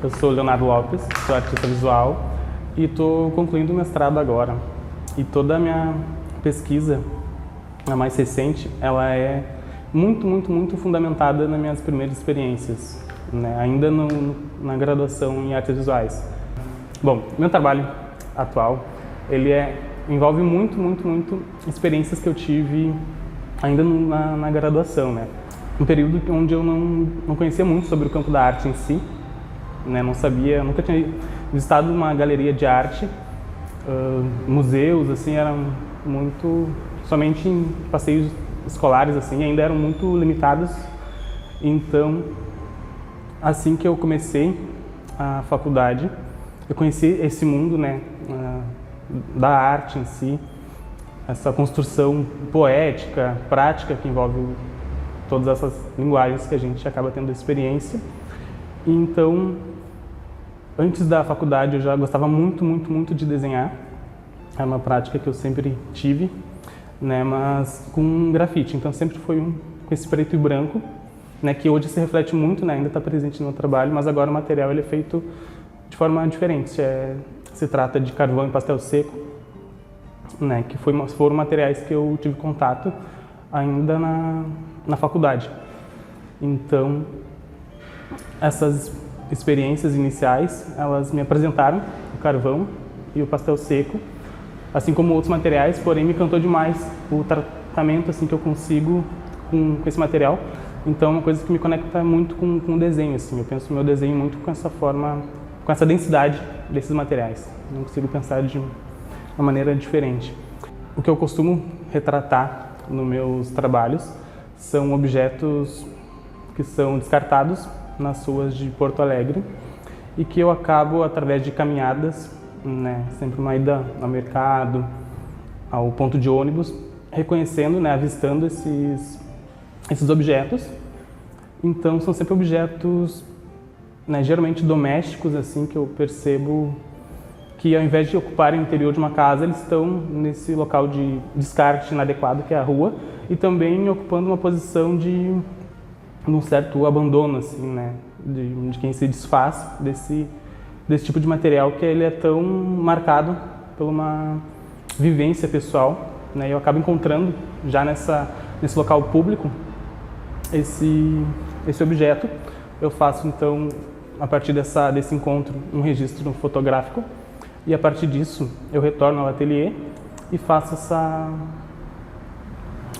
Eu sou Leonardo Lopes, sou artista visual e estou concluindo o mestrado agora. E toda a minha pesquisa, a mais recente, ela é muito fundamentada nas minhas primeiras experiências, né? Ainda na graduação em artes visuais. Bom, meu trabalho atual, ele envolve muito experiências que eu tive ainda na graduação, né? Um período onde eu não conhecia muito sobre o campo da arte em si, né? Não sabia, nunca tinha visitado uma galeria de arte, museus, assim, eram somente em passeios escolares, assim, ainda eram muito limitados. Então, assim que eu comecei a faculdade, eu conheci esse mundo, né, da arte em si, essa construção poética, prática que envolve todas essas linguagens que a gente acaba tendo experiência. Então, antes da faculdade eu já gostava muito de desenhar. É uma prática que eu sempre tive, né, mas com grafite. Então sempre foi com esse preto e branco, né, que hoje se reflete muito, né, ainda está presente no meu trabalho, mas agora o material ele é feito de forma diferente. Se trata de carvão e pastel seco, né, que foram materiais que eu tive contato ainda na faculdade. Então, essas experiências iniciais, elas me apresentaram o carvão e o pastel seco, assim como outros materiais, porém me encantou demais o tratamento assim que eu consigo com esse material. Então, é uma coisa que me conecta muito com o desenho, assim. Eu penso o meu desenho muito com essa forma, com essa densidade desses materiais. Não consigo pensar de uma maneira diferente. O que eu costumo retratar nos meus trabalhos são objetos que são descartados nas ruas de Porto Alegre e que eu acabo, através de caminhadas, né, sempre uma ida ao mercado, ao ponto de ônibus, reconhecendo, né, avistando esses objetos. Então são sempre objetos, né, geralmente domésticos, assim, que eu percebo que ao invés de ocuparem o interior de uma casa, eles estão nesse local de descarte inadequado que é a rua e também ocupando uma posição de um certo abandono, assim, né, de quem se desfaz desse tipo de material que ele é tão marcado por uma vivência pessoal, né, e eu acabo encontrando já nesse local público esse objeto. Eu faço então, a partir desse encontro, um registro fotográfico e a partir disso eu retorno ao ateliê e faço essa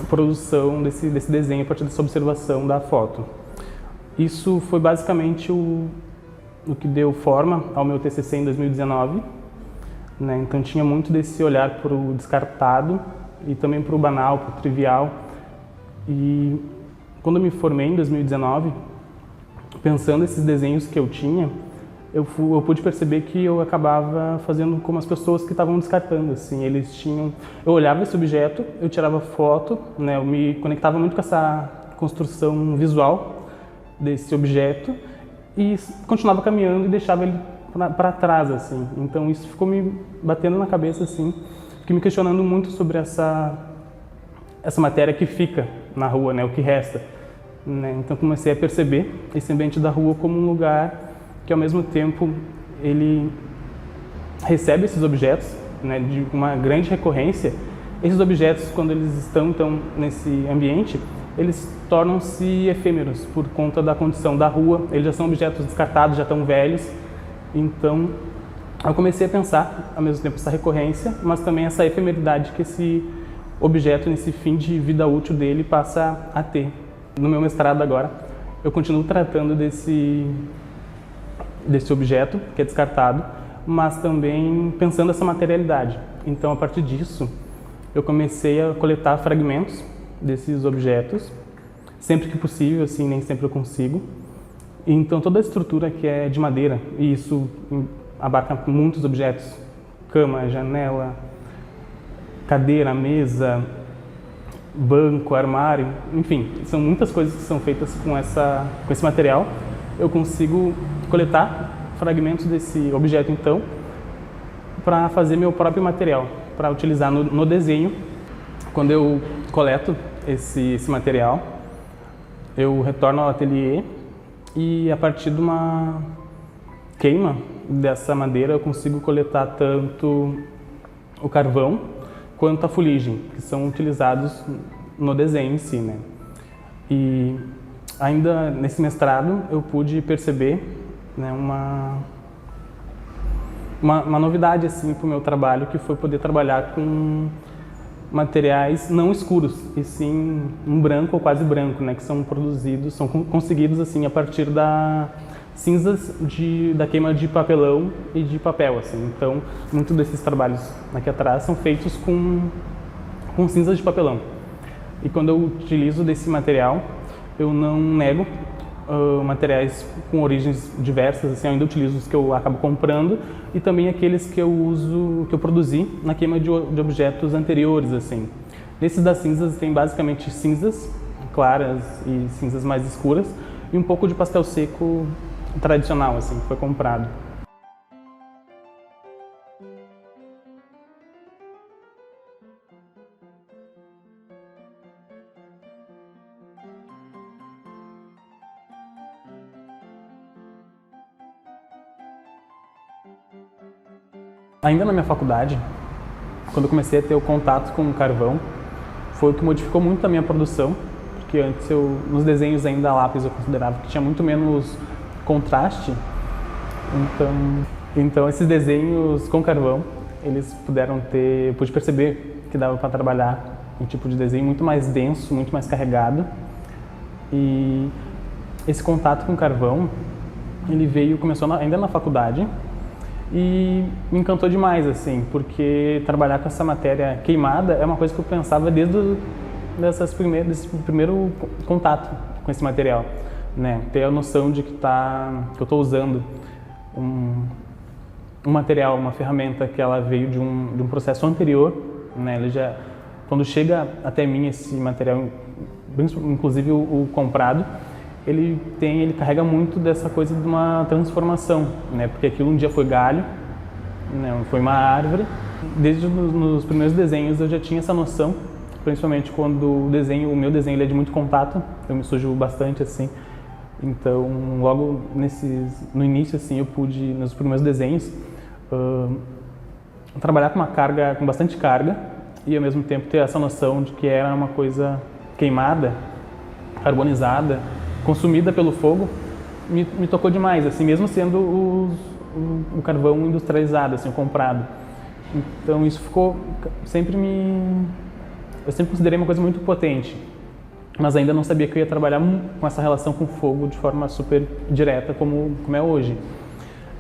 produção desse desenho a partir dessa observação da foto. Isso foi basicamente o que deu forma ao meu TCC em 2019, né? Então tinha muito desse olhar para o descartado e também para o banal, para o trivial. E quando eu me formei em 2019, pensando nesses desenhos que eu tinha, eu pude perceber que eu acabava fazendo como as pessoas que estavam descartando, assim, eu olhava esse objeto, eu tirava foto, né, eu me conectava muito com essa construção visual desse objeto e continuava caminhando e deixava ele para trás, assim. Então isso ficou me batendo na cabeça, assim, fiquei me questionando muito sobre essa matéria que fica na rua, né, o que resta, né? Então comecei a perceber esse ambiente da rua como um lugar que ao mesmo tempo ele recebe esses objetos, né, de uma grande recorrência. Esses objetos, quando eles estão nesse ambiente, eles tornam-se efêmeros por conta da condição da rua, eles já são objetos descartados, já estão velhos. Então eu comecei a pensar ao mesmo tempo essa recorrência, mas também essa efemeridade que esse objeto, nesse fim de vida útil dele, passa a ter. No meu mestrado agora, eu continuo tratando desse objeto que é descartado, mas também pensando essa materialidade. Então, a partir disso, eu comecei a coletar fragmentos desses objetos, sempre que possível, assim, nem sempre eu consigo. Então, toda a estrutura que é de madeira, e isso abarca muitos objetos, cama, janela, cadeira, mesa, banco, armário, enfim, são muitas coisas que são feitas com esse material. Eu consigo coletar fragmentos desse objeto, então, para fazer meu próprio material, para utilizar no desenho. Quando eu coleto esse material, eu retorno ao ateliê e a partir de uma queima dessa madeira eu consigo coletar tanto o carvão quanto a fuligem, que são utilizados no desenho em si, né? E ainda nesse mestrado eu pude perceber, né, uma novidade assim para o meu trabalho, que foi poder trabalhar com materiais não escuros, e sim um branco ou quase branco, né, que são produzidos, são conseguidos assim a partir da cinzas da queima de papelão e de papel, assim. Então, muitos desses trabalhos aqui atrás são feitos com cinzas de papelão. E quando eu utilizo desse material, eu não nego materiais com origens diversas, assim, eu ainda utilizo os que eu acabo comprando e também aqueles que eu uso, que eu produzi na queima de objetos anteriores, assim. Nesses das cinzas tem basicamente cinzas claras e cinzas mais escuras e um pouco de pastel seco tradicional, assim, que foi comprado. Ainda na minha faculdade, quando eu comecei a ter o contato com o carvão, foi o que modificou muito a minha produção, porque antes nos desenhos ainda a lápis eu considerava que tinha muito menos contraste, então esses desenhos com carvão, eles eu pude perceber que dava para trabalhar um tipo de desenho muito mais denso, muito mais carregado, e esse contato com carvão, começou ainda na faculdade, e me encantou demais, assim, porque trabalhar com essa matéria queimada é uma coisa que eu pensava desde desse primeiro contato com esse material, né? Ter a noção de que eu estou usando um material, uma ferramenta que ela veio de um processo anterior, né? Quando chega até mim esse material, inclusive o comprado, ele carrega muito dessa coisa de uma transformação, né? Porque aquilo um dia foi galho, né? Foi uma árvore. Desde nos primeiros desenhos eu já tinha essa noção, principalmente quando o meu desenho ele é de muito contato, eu me sujo bastante, assim. Então, logo no início, assim, eu pude, nos primeiros desenhos, trabalhar com bastante carga e ao mesmo tempo ter essa noção de que era uma coisa queimada, carbonizada, consumida pelo fogo, me tocou demais, assim, mesmo sendo o carvão industrializado, assim, comprado. Então isso eu sempre considerei uma coisa muito potente, mas ainda não sabia que eu ia trabalhar com essa relação com o fogo de forma super direta como é hoje.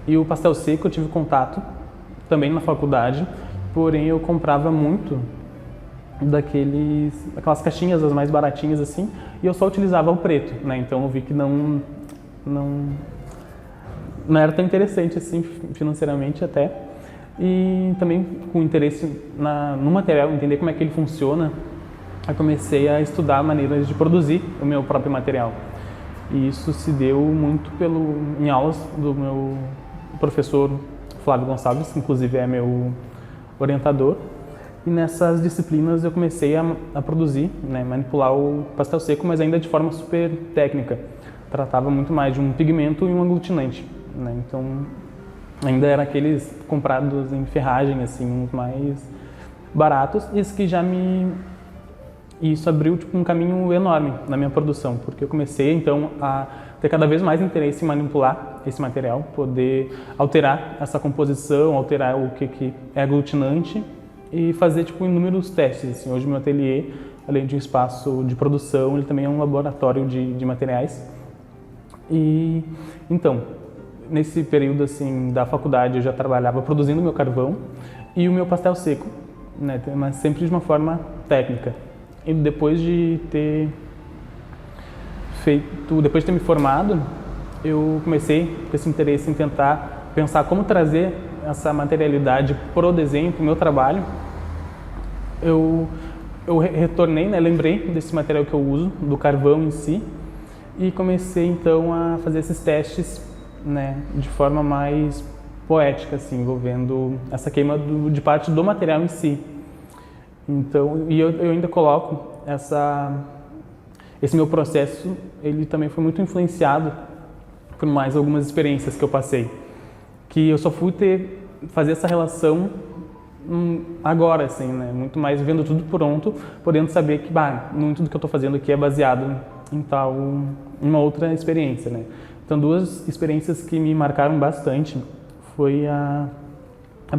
E o pastel seco eu tive contato também na faculdade, porém eu comprava muito aquelas caixinhas as mais baratinhas, assim, e eu só utilizava o preto, né? Então eu vi que não era tão interessante assim financeiramente até, e também com interesse no material, entender como é que ele funciona, eu comecei a estudar maneiras de produzir o meu próprio material. E isso se deu muito em aulas do meu professor Flávio Gonçalves, que inclusive é meu orientador. E nessas disciplinas eu comecei a produzir, né, manipular o pastel seco, mas ainda de forma super técnica. Tratava muito mais de um pigmento e um aglutinante, né? Então ainda era aqueles comprados em ferragem, assim, uns mais baratos. Isso abriu tipo, um caminho enorme na minha produção, porque eu comecei então a ter cada vez mais interesse em manipular esse material, poder alterar essa composição, alterar o que é aglutinante e fazer tipo inúmeros testes. Assim, hoje meu ateliê, além de um espaço de produção, ele também é um laboratório de materiais. E então, nesse período assim da faculdade, eu já trabalhava produzindo meu carvão e o meu pastel seco, né, mas sempre de uma forma técnica. E depois de ter me formado, eu comecei com esse interesse em tentar pensar como trazer essa materialidade pro desenho, pro meu trabalho. Eu retornei, né, lembrei desse material que eu uso, do carvão em si, e comecei então a fazer esses testes, né, de forma mais poética, assim, envolvendo essa queima de parte do material em si. Então, eu ainda coloco esse meu processo, ele também foi muito influenciado por mais algumas experiências que eu passei. que eu só fui fazer essa relação agora, assim, né? Muito mais vendo tudo pronto, podendo saber que, muito do que eu estou fazendo aqui é baseado em uma outra experiência, né? Então, duas experiências que me marcaram bastante foi a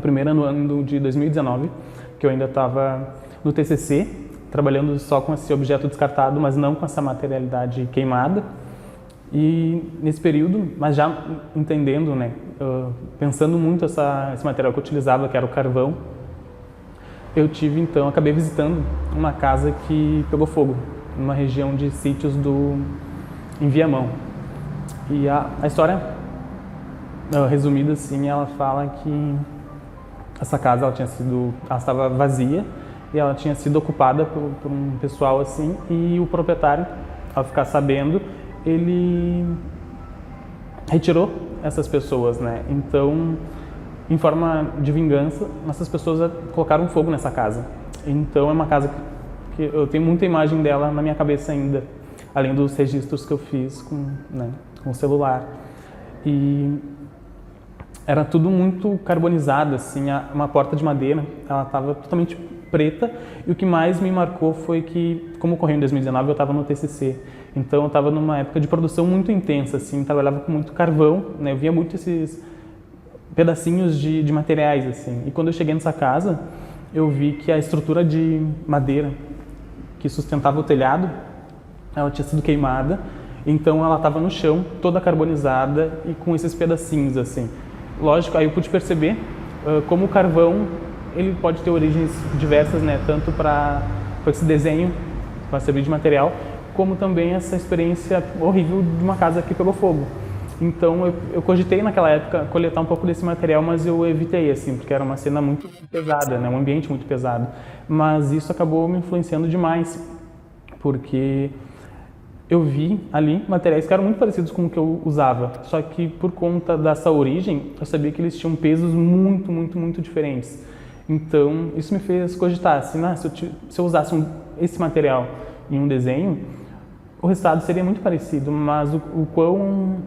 primeira no ano de 2019, que eu ainda estava no TCC, trabalhando só com esse objeto descartado, mas não com essa materialidade queimada. E nesse período, mas já entendendo, né, pensando muito esse material que eu utilizava, que era o carvão, acabei visitando uma casa que pegou fogo, numa região de sítios em Viamão. E a história, resumida assim, ela fala que essa casa ela estava vazia e ela tinha sido ocupada por um pessoal assim, e o proprietário, ao ficar sabendo, ele retirou essas pessoas, né? Então, em forma de vingança, essas pessoas colocaram fogo nessa casa. Então, é uma casa que eu tenho muita imagem dela na minha cabeça ainda, além dos registros que eu fiz com o celular. E era tudo muito carbonizado, assim, uma porta de madeira, ela estava totalmente preta, e o que mais me marcou foi que, como ocorreu em 2019, eu estava no TCC, então eu estava numa época de produção muito intensa, assim, trabalhava com muito carvão, né, eu via muito esses pedacinhos de materiais, assim, e quando eu cheguei nessa casa, eu vi que a estrutura de madeira que sustentava o telhado, ela tinha sido queimada, então ela estava no chão, toda carbonizada e com esses pedacinhos, assim. Lógico, aí eu pude perceber como o carvão ele pode ter origens diversas, né? Tanto para esse desenho, para servir de material, como também essa experiência horrível de uma casa que pegou fogo. Então eu cogitei naquela época coletar um pouco desse material, mas eu evitei, assim, porque era uma cena muito pesada, né? Um ambiente muito pesado. Mas isso acabou me influenciando demais, porque eu vi ali materiais que eram muito parecidos com o que eu usava, só que por conta dessa origem, eu sabia que eles tinham pesos muito, muito, muito diferentes. Então, isso me fez cogitar, assim, se eu usasse esse material em um desenho, o resultado seria muito parecido, mas o quão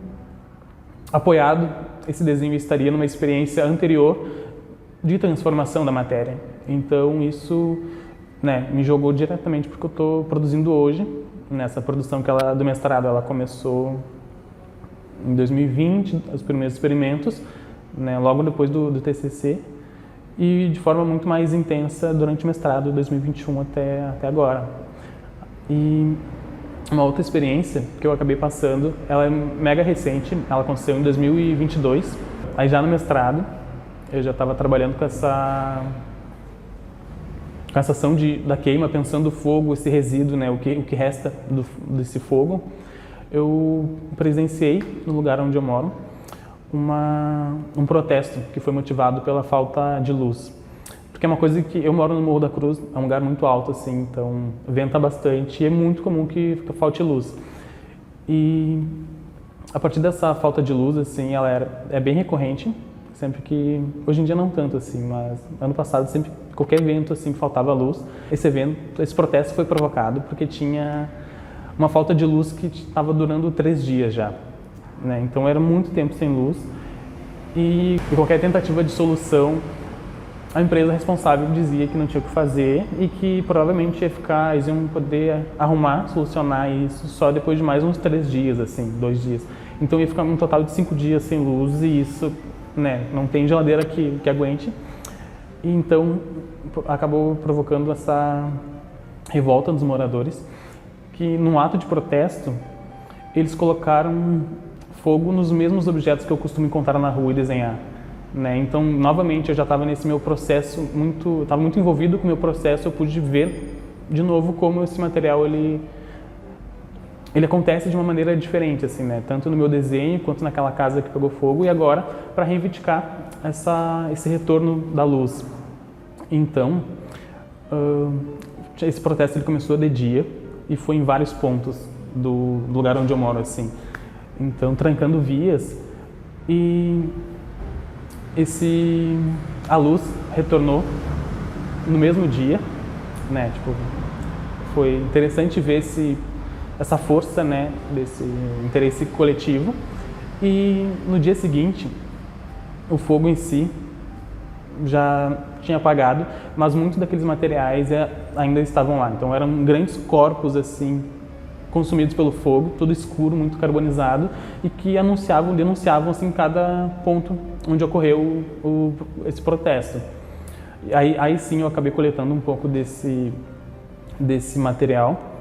apoiado esse desenho estaria numa experiência anterior de transformação da matéria. Então, isso, né, me jogou diretamente porque eu estou produzindo hoje. Nessa produção do mestrado, ela começou em 2020, os primeiros experimentos, né, logo depois do TCC, e de forma muito mais intensa durante o mestrado, 2021 até agora. E uma outra experiência que eu acabei passando, ela é mega recente, ela aconteceu em 2022, aí já no mestrado, eu já estava trabalhando com essa ação da queima, pensando o fogo, esse resíduo, né, o que resta desse fogo. Eu presenciei, no lugar onde eu moro, um protesto que foi motivado pela falta de luz. Porque é uma coisa que eu moro no Morro da Cruz, é um lugar muito alto, assim, então venta bastante e é muito comum que falte luz. E a partir dessa falta de luz, assim, ela é bem recorrente, sempre que, hoje em dia não tanto, assim, mas ano passado sempre, qualquer evento, assim, que faltava luz, esse protesto foi provocado porque tinha uma falta de luz que estava durando 3 dias já, né? Então era muito tempo sem luz e qualquer tentativa de solução, a empresa responsável dizia que não tinha o que fazer e que provavelmente eles iam poder arrumar, solucionar isso só depois de mais uns 3 dias, assim, 2 dias. Então ia ficar um total de 5 dias sem luz e isso, né, não tem geladeira que aguente. E então acabou provocando essa revolta dos moradores, que num ato de protesto eles colocaram fogo nos mesmos objetos que eu costumo encontrar na rua e desenhar, né? Então novamente eu já estava nesse meu processo estava muito envolvido com o meu processo, eu pude ver de novo como esse material ele acontece de uma maneira diferente, assim, né? Tanto no meu desenho quanto naquela casa que pegou fogo, e agora para reivindicar esse retorno da luz. Então esse protesto ele começou de dia e foi em vários pontos do lugar onde eu moro, assim. Então, trancando vias, e a luz retornou no mesmo dia, né? Tipo, foi interessante ver essa força, né, desse interesse coletivo. E no dia seguinte, o fogo em si já tinha apagado, mas muitos daqueles materiais ainda estavam lá. Então eram grandes corpos assim consumidos pelo fogo, tudo escuro, muito carbonizado, e que denunciavam assim cada ponto onde ocorreu esse protesto. Aí sim eu acabei coletando um pouco desse material.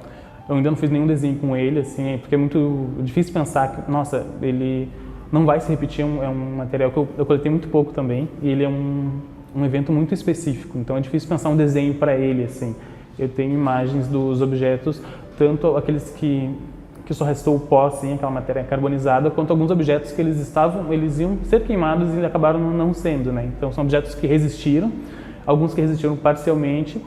Eu ainda não fiz nenhum desenho com ele, assim, porque é muito difícil pensar que, nossa, ele não vai se repetir, é um material que eu coletei muito pouco também, e ele é um evento muito específico, então é difícil pensar um desenho para ele, assim. Eu tenho imagens dos objetos, tanto aqueles que só restou o pó, assim, aquela matéria carbonizada, quanto alguns objetos que eles iam ser queimados e acabaram não sendo, né? Então são objetos que resistiram, alguns que resistiram parcialmente.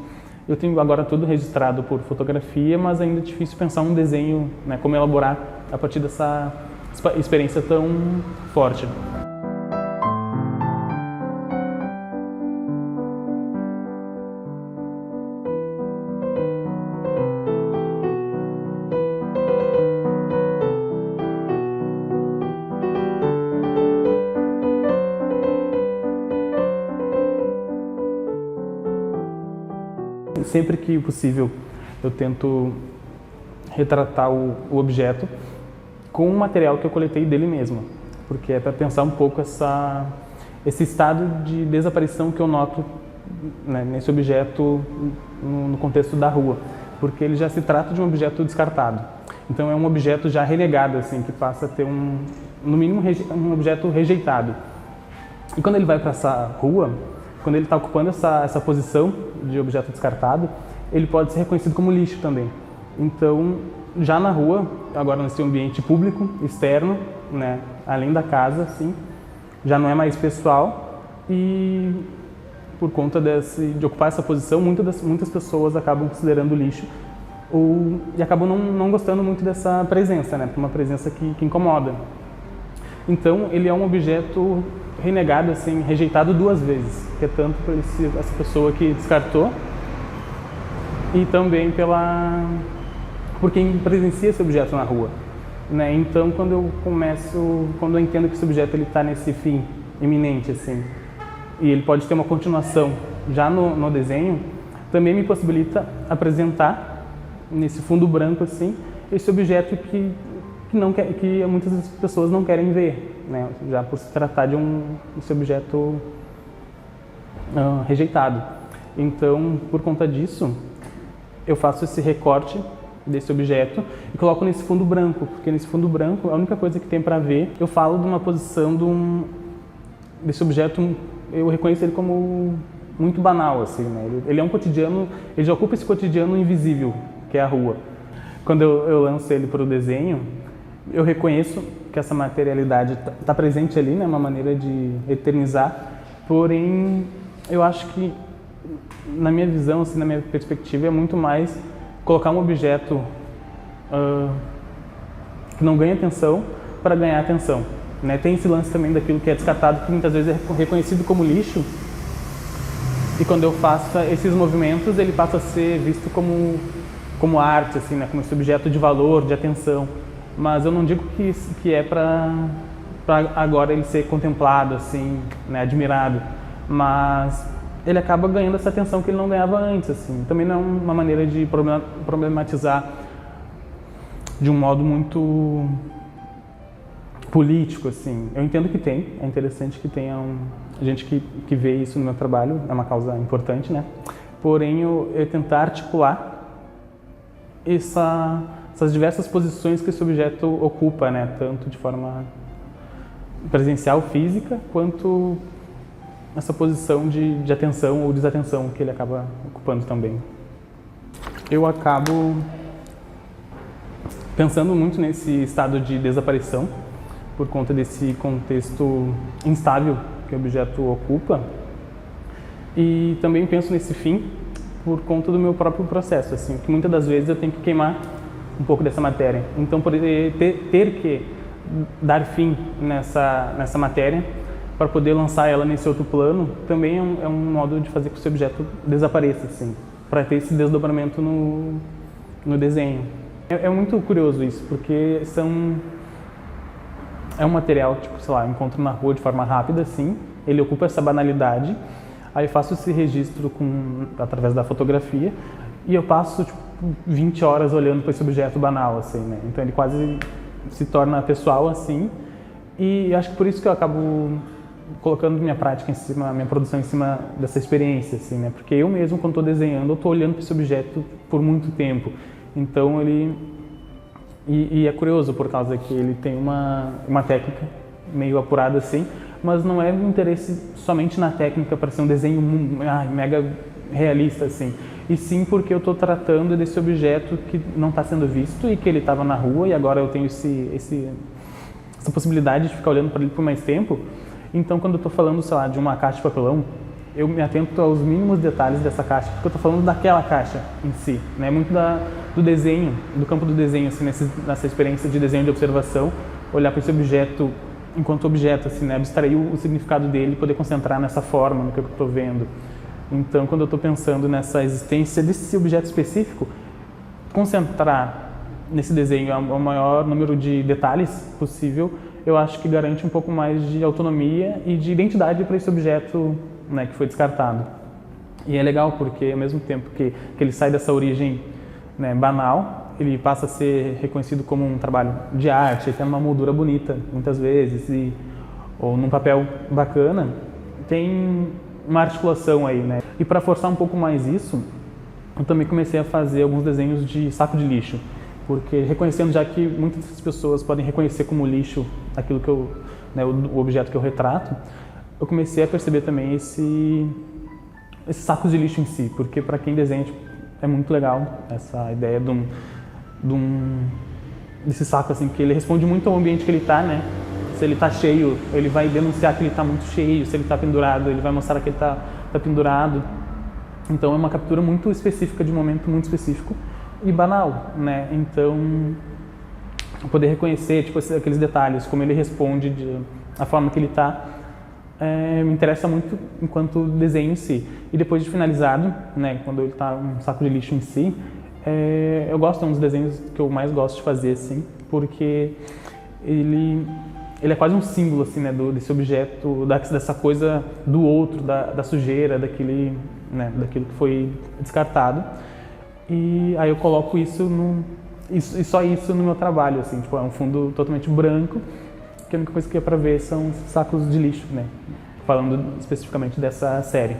Eu tenho agora tudo registrado por fotografia, mas ainda é difícil pensar um desenho, né, como elaborar a partir dessa experiência tão forte. Sempre que possível, eu tento retratar o objeto com o material que eu coletei dele mesmo, porque é para pensar um pouco esse estado de desaparição que eu noto, né, nesse objeto no contexto da rua, porque ele já se trata de um objeto descartado. Então é um objeto já relegado, assim, que passa a ter no mínimo um objeto rejeitado. E quando ele vai para essa rua, quando ele está ocupando essa posição de objeto descartado, ele pode ser reconhecido como lixo também. Então, já na rua, agora nesse ambiente público, externo, né, além da casa, assim, já não é mais pessoal, e por conta de ocupar essa posição, muitas pessoas acabam considerando lixo e acabam não gostando muito dessa presença, né, uma presença que incomoda. Então, ele é um objeto renegado, assim, rejeitado 2 vezes, que é tanto por essa pessoa que descartou e também por quem presencia esse objeto na rua, né? Então, quando eu entendo que esse objeto está nesse fim iminente, assim, e ele pode ter uma continuação já no desenho, também me possibilita apresentar nesse fundo branco, assim, esse objeto que muitas pessoas não querem ver, né? Já por se tratar de esse objeto rejeitado. Então, por conta disso, eu faço esse recorte desse objeto e coloco nesse fundo branco, porque nesse fundo branco, a única coisa que tem para ver, eu falo de uma posição desse objeto, eu reconheço ele como muito banal, assim, né? Ele é um cotidiano, ele já ocupa esse cotidiano invisível, que é a rua. Quando eu lanço ele para o desenho, eu reconheço que essa materialidade está presente ali, né, uma maneira de eternizar, porém, eu acho que, na minha visão, assim, na minha perspectiva, é muito mais colocar um objeto que não ganha atenção para ganhar atenção, né? Tem esse lance também daquilo que é descartado, que muitas vezes é reconhecido como lixo, e quando eu faço esses movimentos, ele passa a ser visto como arte, assim, né, como esse objeto de valor, de atenção. Mas eu não digo que é para agora ele ser contemplado, assim, né, admirado, mas ele acaba ganhando essa atenção que ele não ganhava antes, assim. Também não é uma maneira de problematizar de um modo muito político, assim. Eu entendo que é interessante que tenha gente que vê isso no meu trabalho, é uma causa importante, né? Porém, eu tentar articular essas diversas posições que esse objeto ocupa, né? Tanto de forma presencial, física, quanto essa posição de atenção ou desatenção que ele acaba ocupando também. Eu acabo pensando muito nesse estado de desaparição, por conta desse contexto instável que o objeto ocupa, e também penso nesse fim por conta do meu próprio processo, assim, que muitas das vezes eu tenho que queimar um pouco dessa matéria. Então, ter que dar fim nessa matéria para poder lançar ela nesse outro plano também é um modo de fazer com que esse objeto desapareça, assim, para ter esse desdobramento no desenho. É muito curioso isso, porque é um material, tipo, sei lá, eu encontro na rua de forma rápida, assim, ele ocupa essa banalidade, aí eu faço esse registro através da fotografia e eu passo, tipo, 20 horas olhando para esse objeto banal, assim, né? Então ele quase se torna pessoal, assim, e acho que por isso que eu acabo colocando minha prática em cima, minha produção em cima dessa experiência, assim, né? Porque eu mesmo, quando estou desenhando, eu estou olhando para esse objeto por muito tempo. Então ele... E é curioso por causa que ele tem uma técnica meio apurada assim, mas não é um interesse somente na técnica para ser um desenho mega realista assim, e sim porque eu estou tratando desse objeto que não está sendo visto e que ele estava na rua e agora eu tenho essa possibilidade de ficar olhando para ele por mais tempo. Então, quando eu estou falando, sei lá, de uma caixa de papelão, eu me atento aos mínimos detalhes dessa caixa, porque eu estou falando daquela caixa em si, né? Muito do desenho, do campo do desenho, assim, nessa experiência de desenho de observação, olhar para esse objeto enquanto objeto, assim, né? Abstrair o significado dele e poder concentrar nessa forma, no que eu estou vendo. Então, quando eu estou pensando nessa existência desse objeto específico, concentrar nesse desenho o maior número de detalhes possível, eu acho que garante um pouco mais de autonomia e de identidade para esse objeto, né, que foi descartado. E é legal porque, ao mesmo tempo que ele sai dessa origem, né, banal, ele passa a ser reconhecido como um trabalho de arte, tem uma moldura bonita, muitas vezes, ou num papel bacana, tem uma articulação aí, né? E para forçar um pouco mais isso, eu também comecei a fazer alguns desenhos de saco de lixo, porque reconhecendo já que muitas pessoas podem reconhecer como lixo aquilo que né, o objeto que eu retrato, eu comecei a perceber também esses sacos de lixo em si, porque para quem desenha tipo, é muito legal essa ideia desse saco assim, porque ele responde muito ao ambiente que ele está, né? Se ele está cheio, ele vai denunciar que ele está muito cheio, se ele está pendurado, ele vai mostrar que ele está pendurado. Então é uma captura muito específica de um momento muito específico e banal, né? Então poder reconhecer tipo aqueles detalhes, como ele responde, a forma que ele está, me interessa muito enquanto desenho em si. E depois de finalizado, né, quando ele está um saco de lixo em si, eu gosto, é um dos desenhos que eu mais gosto de fazer, assim, porque ele é quase um símbolo, assim, né, desse objeto, dessa coisa do outro, da sujeira, daquilo que foi descartado. E aí eu coloco isso e só isso no meu trabalho, assim, tipo, é um fundo totalmente branco, que a única coisa que é para ver são sacos de lixo, né, falando especificamente dessa série.